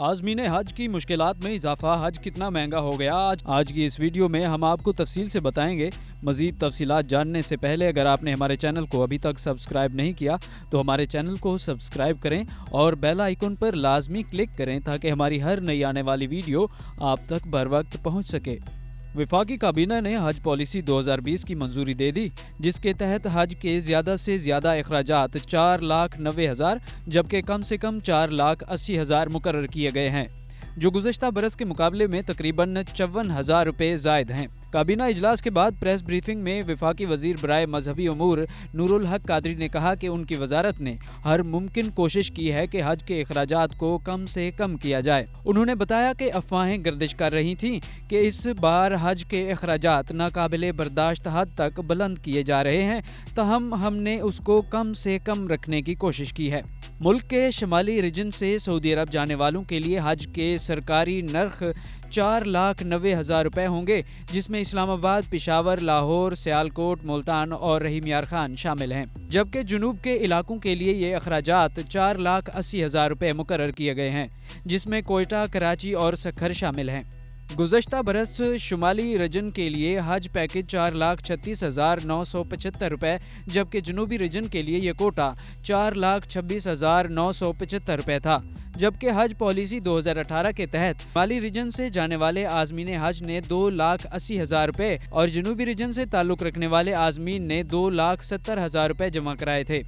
عازمین حج کی مشکلات میں اضافہ، حج کتنا مہنگا ہو گیا، آج کی اس ویڈیو میں ہم آپ کو تفصیل سے بتائیں گے۔ مزید تفصیلات جاننے سے پہلے اگر آپ نے ہمارے چینل کو ابھی تک سبسکرائب نہیں کیا تو ہمارے چینل کو سبسکرائب کریں اور بیل آئیکن پر لازمی کلک کریں تاکہ ہماری ہر نئی آنے والی ویڈیو آپ تک بر وقت پہنچ سکے۔ وفاقی کابینہ نے حج پالیسی 2020 کی منظوری دے دی، جس کے تحت حج کے زیادہ سے زیادہ اخراجات 4,90,000 جبکہ کم سے کم 4,80,000 مقرر کیے گئے ہیں، جو گزشتہ برس کے مقابلے میں تقریباً 54,000 روپے زائد ہیں۔ کابینہ اجلاس کے بعد پریس بریفنگ میں وفاقی وزیر برائے مذہبی امور نور الحق قادری نے کہا کہ ان کی وزارت نے ہر ممکن کوشش کی ہے کہ حج کے اخراجات کو کم سے کم کیا جائے۔ انہوں نے بتایا کہ افواہیں گردش کر رہی تھیں کہ اس بار حج کے اخراجات ناقابل برداشت حد تک بلند کیے جا رہے ہیں، تاہم ہم نے اس کو کم سے کم رکھنے کی کوشش کی ہے۔ ملک کے شمالی ریجن سے سعودی عرب جانے والوں کے لیے حج کے سرکاری نرخ 4,90,000 روپے ہوں گے، جس میں اسلام آباد، پشاور، لاہور، سیالکوٹ، ملتان اور رحیم یار خان شامل ہیں، جبکہ جنوب کے علاقوں کے لیے یہ اخراجات 4,80,000 روپے مقرر کیے گئے ہیں، جس میں کوئٹہ، کراچی اور سکھر شامل ہیں۔ گزشتہ برس شمالی ریجن کے لیے حج پیکج 4,36,975 روپے جبکہ جنوبی ریجن کے لیے یہ کوٹا 4,26,975 روپے تھا، جبکہ حج پالیسی 2018 کے تحت شمالی ریجن سے جانے والے عازمین حج نے 2,80,000 روپے اور جنوبی ریجن سے تعلق رکھنے والے عازمین نے 2,70,000 روپے جمع کرائے تھے۔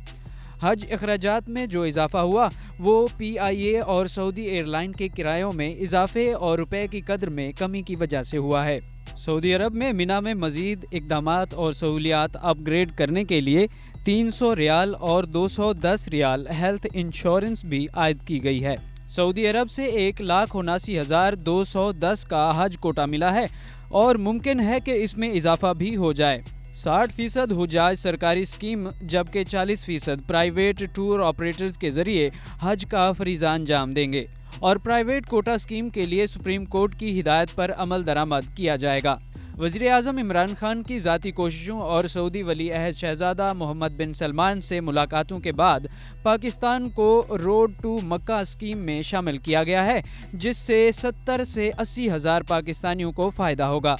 حج اخراجات میں جو اضافہ ہوا وہ پی آئی اے اور سعودی ایئر لائن کے کرایوں میں اضافے اور روپے کی قدر میں کمی کی وجہ سے ہوا ہے۔ سعودی عرب میں مینا میں مزید اقدامات اور سہولیات اپ گریڈ کرنے کے لیے 300 ریال اور 210 ریال ہیلتھ انشورنس بھی عائد کی گئی ہے۔ سعودی عرب سے 1,79,210 کا حج کوٹا ملا ہے اور ممکن ہے کہ اس میں اضافہ بھی ہو جائے۔ 60% حجاج سرکاری اسکیم جبکہ 40% پرائیویٹ ٹور آپریٹرز کے ذریعے حج کا فریضہ انجام دیں گے اور پرائیویٹ کوٹا اسکیم کے لیے سپریم کورٹ کی ہدایت پر عمل درآمد کیا جائے گا۔ وزیر اعظم عمران خان کی ذاتی کوششوں اور سعودی ولی عہد شہزادہ محمد بن سلمان سے ملاقاتوں کے بعد پاکستان کو روڈ ٹو مکہ اسکیم میں شامل کیا گیا ہے، جس سے 70 سے 80 ہزار پاکستانیوں کو فائدہ ہوگا۔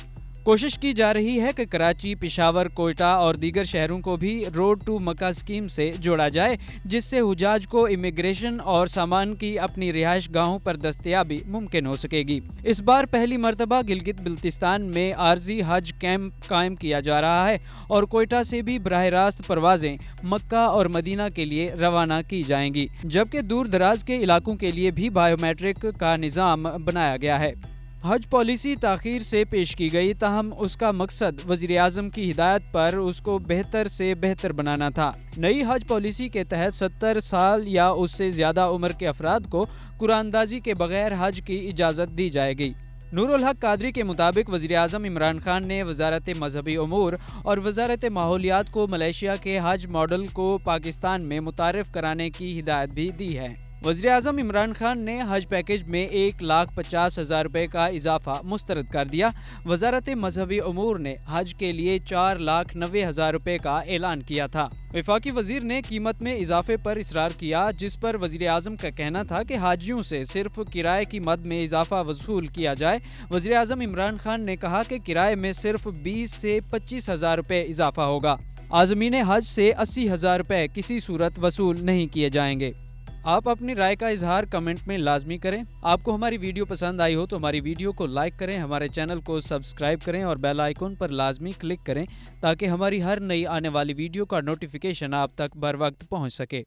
کوشش کی جا رہی ہے کہ کراچی، پشاور، کوئٹہ اور دیگر شہروں کو بھی روڈ ٹو مکہ اسکیم سے جوڑا جائے، جس سے حجاج کو امیگریشن اور سامان کی اپنی رہائش گاہوں پر دستیابی ممکن ہو سکے گی۔ اس بار پہلی مرتبہ گلگت بلتستان میں عارضی حج کیمپ قائم کیا جا رہا ہے اور کوئٹہ سے بھی براہ راست پروازیں مکہ اور مدینہ کے لیے روانہ کی جائیں گی، جبکہ دور دراز کے علاقوں کے لیے بھی بائیو میٹرک کا نظام بنایا گیا ہے۔ حج پالیسی تاخیر سے پیش کی گئی، تاہم اس کا مقصد وزیر اعظم کی ہدایت پر اس کو بہتر سے بہتر بنانا تھا۔ نئی حج پالیسی کے تحت 70 سال یا اس سے زیادہ عمر کے افراد کو قرعہ اندازی کے بغیر حج کی اجازت دی جائے گی۔ نور الحق قادری کے مطابق وزیر اعظم عمران خان نے وزارت مذہبی امور اور وزارت ماحولیات کو ملائیشیا کے حج ماڈل کو پاکستان میں متعارف کرانے کی ہدایت بھی دی ہے۔ وزیر اعظم عمران خان نے حج پیکج میں 1,50,000 روپے کا اضافہ مسترد کر دیا۔ وزارت مذہبی امور نے حج کے لیے 4,90,000 روپے کا اعلان کیا تھا۔ وفاقی وزیر نے قیمت میں اضافے پر اصرار کیا، جس پر وزیر اعظم کا کہنا تھا کہ حاجیوں سے صرف کرائے کی مد میں اضافہ وصول کیا جائے۔ وزیر اعظم عمران خان نے کہا کہ کرائے میں صرف 20 سے 25,000 روپے اضافہ ہوگا۔ عازمین حج سے 80,000 روپے کسی صورت وصول نہیں کیے جائیں گے۔ آپ اپنی رائے کا اظہار کمنٹ میں لازمی کریں۔ آپ کو ہماری ویڈیو پسند آئی ہو تو ہماری ویڈیو کو لائک کریں، ہمارے چینل کو سبسکرائب کریں اور بیل آئیکن پر لازمی کلک کریں تاکہ ہماری ہر نئی آنے والی ویڈیو کا نوٹیفیکیشن آپ تک بر وقت پہنچ سکے۔